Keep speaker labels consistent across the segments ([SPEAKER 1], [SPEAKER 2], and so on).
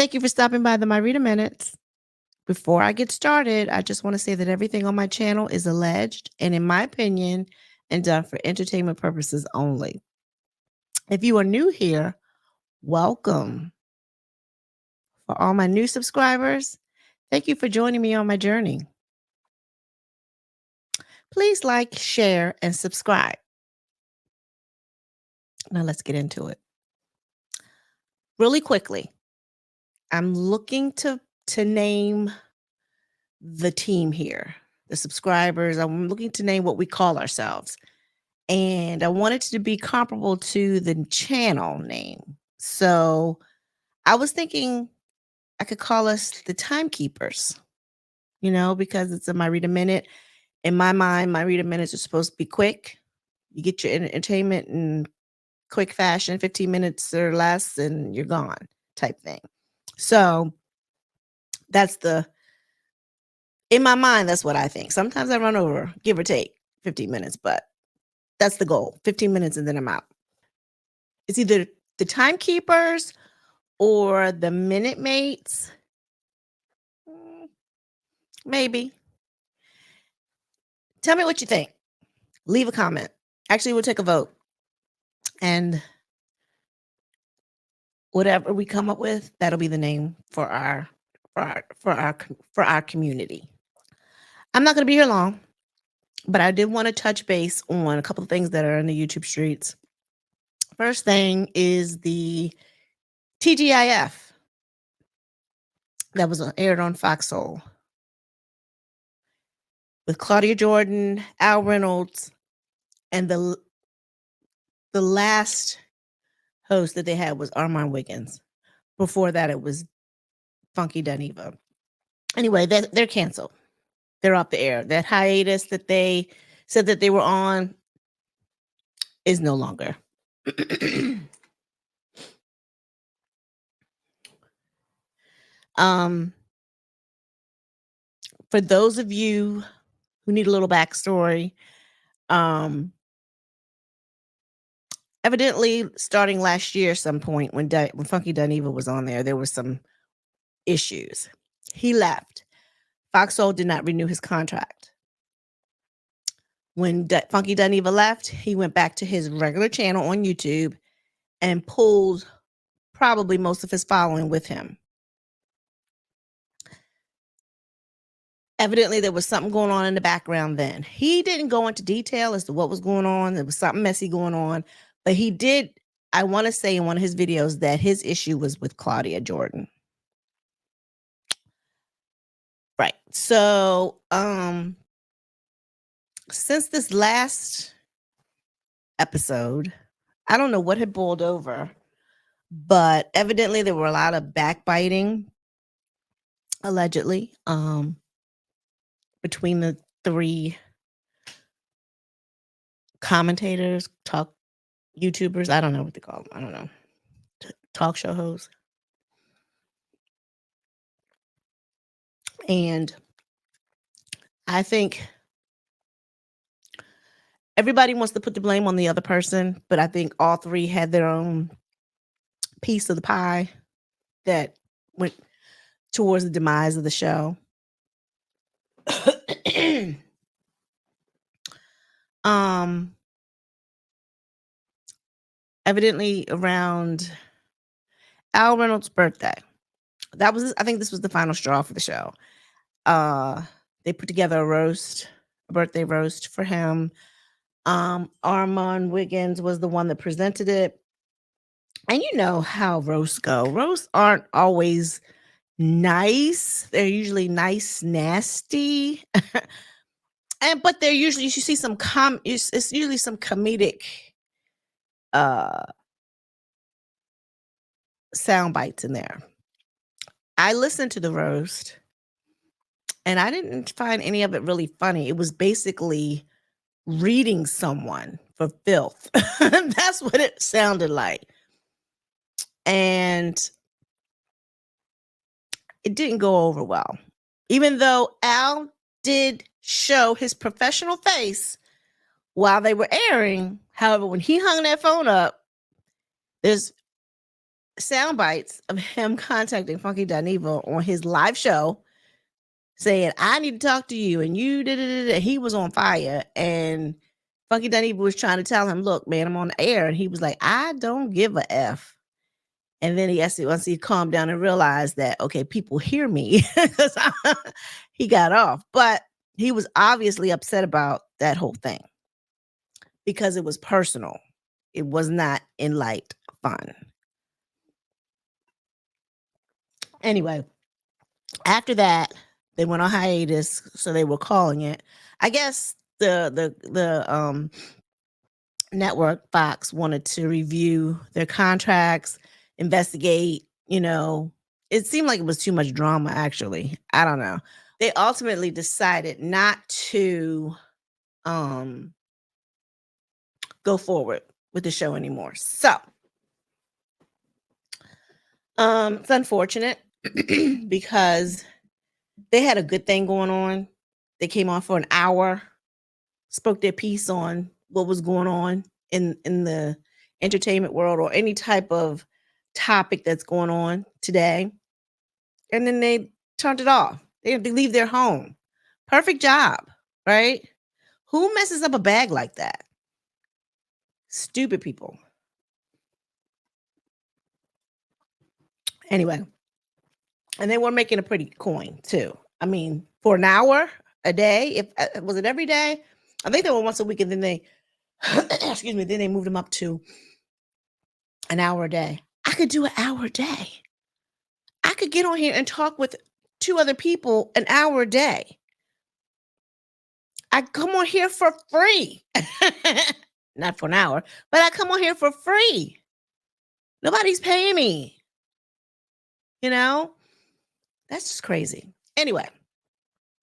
[SPEAKER 1] Thank you for stopping by the My Reader Minutes. Before I get started, I just want to say that everything on my channel is alleged and, in my opinion, and done for entertainment purposes only. If you are new here, welcome. For all my new subscribers, thank you for joining me on my journey. Please like, share, and subscribe. Now let's get into it. Really quickly, I'm looking to name the team here, the subscribers. I'm looking to name what we call ourselves. And I want it to be comparable to the channel name. So I was thinking I could call us the Timekeepers, because it's a My Reader Minute. In my mind, My Reader Minutes are supposed to be quick. You get your entertainment in quick fashion, 15 minutes or less, and you're gone type thing. So that's in my mind, that's what I think. Sometimes I run over, give or take 15 minutes, but that's the goal, 15 minutes, and then I'm out. It's either the Timekeepers or the Minute Mates. Maybe. Tell me what you think. Leave a comment. Actually, we'll take a vote. And whatever we come up with, that'll be the name for our community. I'm not going to be here long, but I did want to touch base on a couple of things that are in the YouTube streets. First thing is the Tea-GIF that was aired on Fox Soul with Claudia Jordan, Al Reynolds, and the last host that they had was Armand Wiggins. Before that, it was Funky Dineva. Anyway, they're canceled. They're off the air. That hiatus that they said that they were on is no longer. For those of you who need a little backstory, evidently starting last year, some point when Funky Dineva was on there were some issues. He left. Fox Soul did not renew his contract. When Funky Dineva left, he went back to his regular channel on YouTube and pulled probably most of his following with him. Evidently, there was something going on in the background then. He didn't go into detail as to what was going on. There was something messy going on. But he did, I want to say in one of his videos, that his issue was with Claudia Jordan. Right. So, since this last episode, I don't know what had boiled over, but evidently there were a lot of backbiting, allegedly, between the three commentators, talk YouTubers. I don't know what they call them. I don't know. Talk show hosts. And I think everybody wants to put the blame on the other person, but I think all three had their own piece of the pie that went towards the demise of the show. Evidently around Al Reynolds' birthday. I think this was the final straw for the show. They put together a birthday roast for him. Armand Wiggins was the one that presented it. And you know how roasts go. Roasts aren't always nice. They're usually nice, nasty. But they're usually, you see some it's usually some comedic sound bites in there. I listened to the roast and I didn't find any of it really funny. It was basically reading someone for filth. That's what it sounded like. And it didn't go over well. Even though Al did show his professional face while they were airing. However, when he hung that phone up, there's sound bites of him contacting Funky Dineva on his live show saying, "I need to talk to you," and you did it. He was on fire, and Funky Dineva was trying to tell him, "Look, man, I'm on the air," and he was like, "I don't give a f." And then he actually, once he calmed down and realized that, okay, people hear me, 'cause he got off. But he was obviously upset about that whole thing because it was personal. It was not in light fun. Anyway, after that, they went on hiatus, so they were calling it. I guess the network Fox wanted to review their contracts, investigate, it seemed like it was too much drama actually. I don't know. They ultimately decided not to um go forward with the show anymore. So, it's unfortunate because they had a good thing going on. They came on for an hour, spoke their piece on what was going on in the entertainment world or any type of topic that's going on today, and then they turned it off. They had to leave their home. Perfect job, right? Who messes up a bag like that? Stupid people. Anyway, and they were making a pretty coin too. I mean, for an hour a day, if was it every day? I think they were once a week, and then they excuse me, then they moved them up to an hour a day. I could do an hour a day. I could get on here and talk with two other people an hour a day. I come on here for free. Not for an hour, but I come on here for free. Nobody's paying me. You know? That's just crazy. Anyway,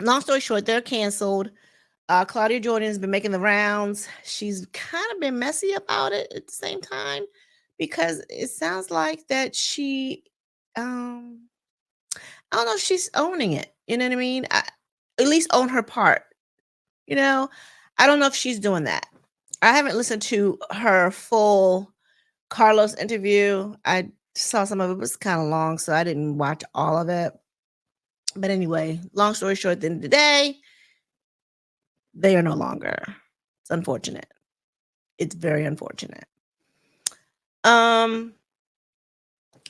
[SPEAKER 1] long story short, they're canceled. Claudia Jordan has been making the rounds. She's kind of been messy about it at the same time because it sounds like that she I don't know if she's owning it. You know what I mean? At least own her part. You know, I don't know if she's doing that. I haven't listened to her full Carlos interview. I saw some of it, was kind of long, so I didn't watch all of it. But anyway, long story short, at the end of the day, they are no longer. It's unfortunate. It's very unfortunate. Um,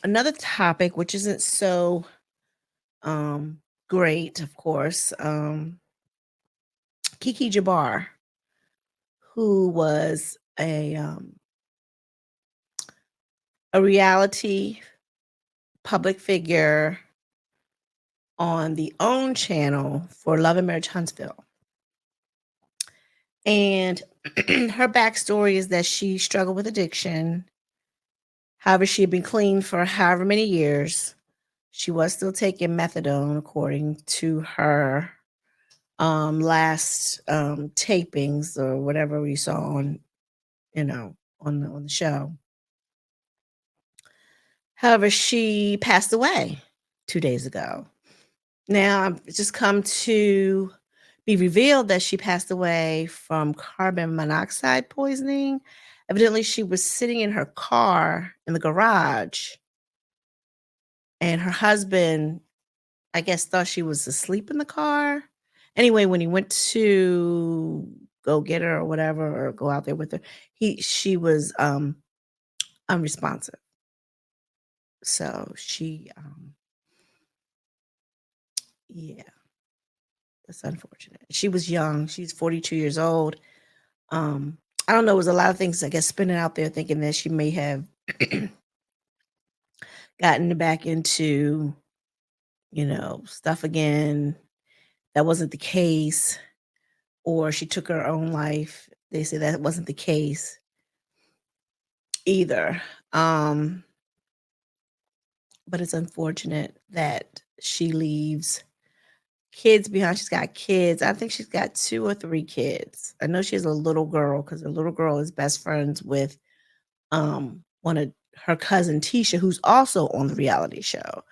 [SPEAKER 1] Another topic which isn't so great, of course. KeKe Jabarr, who was a reality public figure on the OWN channel for Love and Marriage Huntsville. And her backstory is that she struggled with addiction. However, she had been clean for however many years. She was still taking methadone, according to her last tapings or whatever we saw on, on the show. However, she passed away 2 days ago. Now, it's just come to be revealed that she passed away from carbon monoxide poisoning. Evidently, she was sitting in her car in the garage, and her husband, I guess, thought she was asleep in the car. Anyway, when he went to go get her or whatever, or go out there with her, she was unresponsive. So she yeah, that's unfortunate. She was young. She's 42 years old. I don't know, it was a lot of things, I guess, spinning out there thinking that she may have gotten back into, stuff again. That wasn't the case. Or she took her own life. They say that wasn't the case either. But it's unfortunate that she leaves kids behind. She's got kids. I think she's got 2 or 3 kids. I know she has a little girl because the little girl is best friends with one of her cousin Tisha, who's also on the reality show.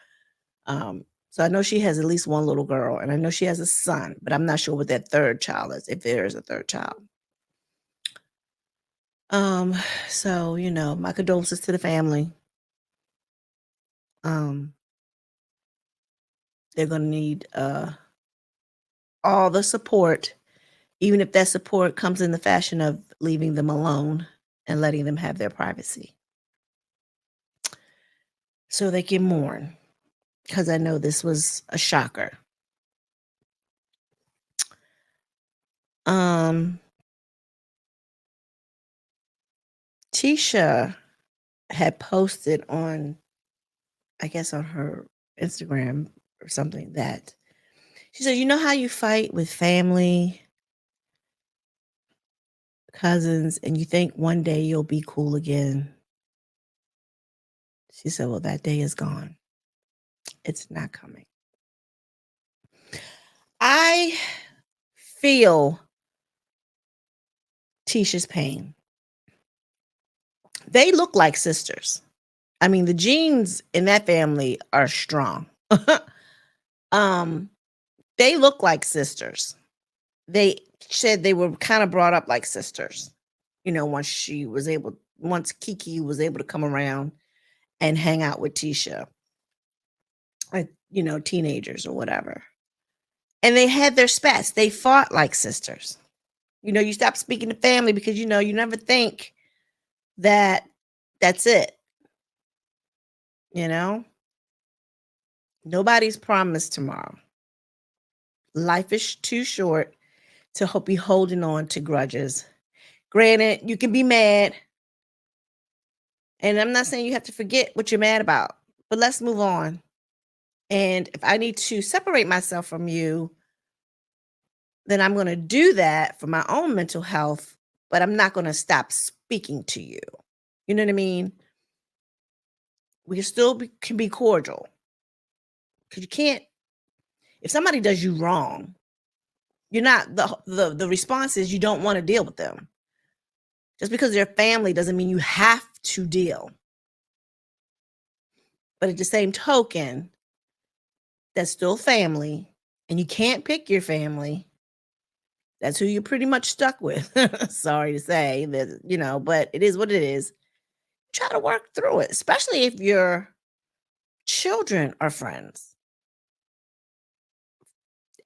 [SPEAKER 1] So I know she has at least one little girl, and I know she has a son, but I'm not sure what that third child is, if there is a third child. Um, so my condolences to the family. Um, they're gonna need all the support, even if that support comes in the fashion of leaving them alone and letting them have their privacy so they can mourn. Because I know this was a shocker. Tisha had posted on, I guess, on her Instagram or something that she said, "You know how you fight with family, cousins, and you think one day you'll be cool again?" She said, "Well, that day is gone. It's not coming." I feel Tisha's pain. They look like sisters. I mean, the genes in that family are strong. um, they look like sisters. They said they were kind of brought up like sisters. Once KeKe was able to come around and hang out with Tisha, like, teenagers or whatever. And they had their spats. They fought like sisters. You stop speaking to family because, you never think that that's it. Nobody's promised tomorrow. Life is too short to be holding on to grudges. Granted, you can be mad. And I'm not saying you have to forget what you're mad about, but let's move on. And if I need to separate myself from you, then I'm going to do that for my own mental health, but I'm not going to stop speaking to you. You know what I mean? We can be cordial. Because you can't, if somebody does you wrong, you're not, the response is you don't want to deal with them. Just because they're family doesn't mean you have to deal. But at the same token, that's still family, and you can't pick your family. That's who you're pretty much stuck with. Sorry to say that, but it is what it is. Try to work through it, especially if your children are friends.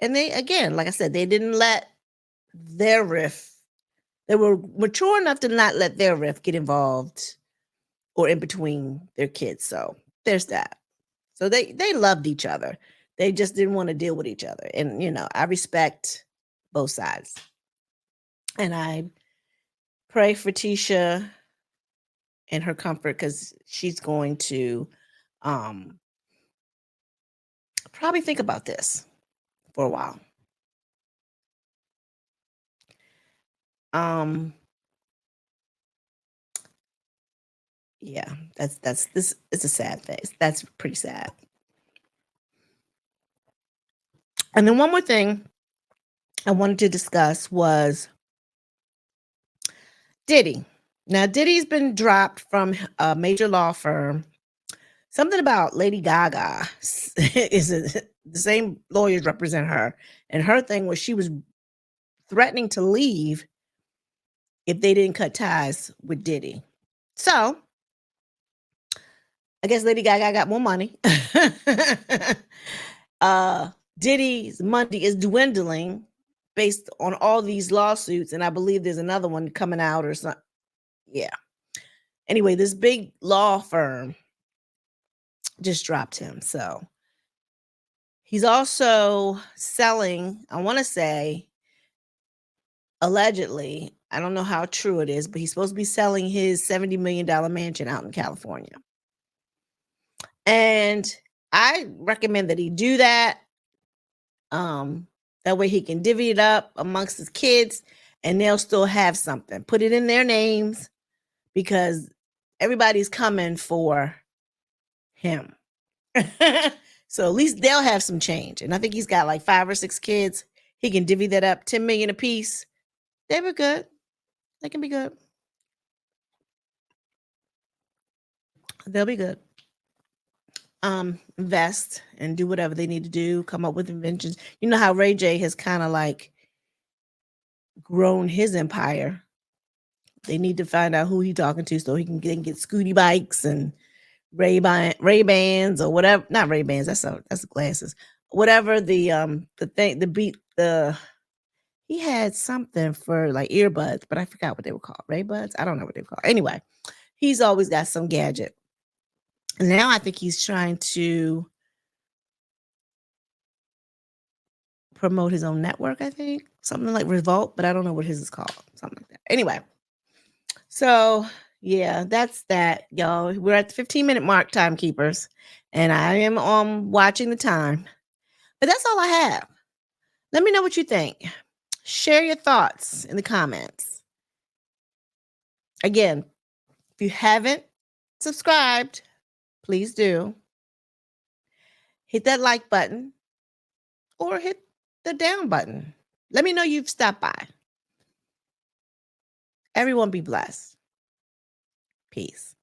[SPEAKER 1] And they, again, like I said, they didn't let their riff, they were mature enough to not let their riff get involved or in between their kids. So there's that. So they loved each other. They just didn't want to deal with each other. And, I respect both sides. And I pray for Tisha and her comfort because she's going to probably think about this for a while. Yeah, that's this is a sad phase. That's pretty sad. And then one more thing I wanted to discuss was Diddy. Now, Diddy's been dropped from a major law firm. Something about Lady Gaga the same lawyers represent her. And her thing was she was threatening to leave if they didn't cut ties with Diddy. So, I guess Lady Gaga got more money. Diddy's money is dwindling based on all these lawsuits, and I believe there's another one coming out or something. Yeah. Anyway, this big law firm just dropped him. So he's also selling, I want to say, allegedly, I don't know how true it is, but he's supposed to be selling his $70 million mansion out in California. And I recommend that he do that. That way he can divvy it up amongst his kids and they'll still have something. Put it in their names because everybody's coming for him. So at least they'll have some change. And I think he's got like 5 or 6 kids. He can divvy that up, 10 million apiece. They were good. They can be good. They'll be good. Invest and do whatever they need to do, come up with inventions. You know how Ray J has kind of like grown his empire. They need to find out who he's talking to so he can get scooty bikes and Ray-Bans or whatever. Not Ray-Bans, that's glasses. Whatever the beat, he had something for like earbuds, but I forgot what they were called. Ray-Buds? I don't know what they were called. Anyway, he's always got some gadget. And now I think he's trying to promote his own network, I think. Something like Revolt, but I don't know what his is called. Something like that. Anyway. So yeah, that's that, y'all. We're at the 15-minute mark, timekeepers, and I am watching the time. But that's all I have. Let me know what you think. Share your thoughts in the comments. Again, if you haven't subscribed, please do. Hit that like button or hit the down button. Let me know you've stopped by. Everyone be blessed. Peace.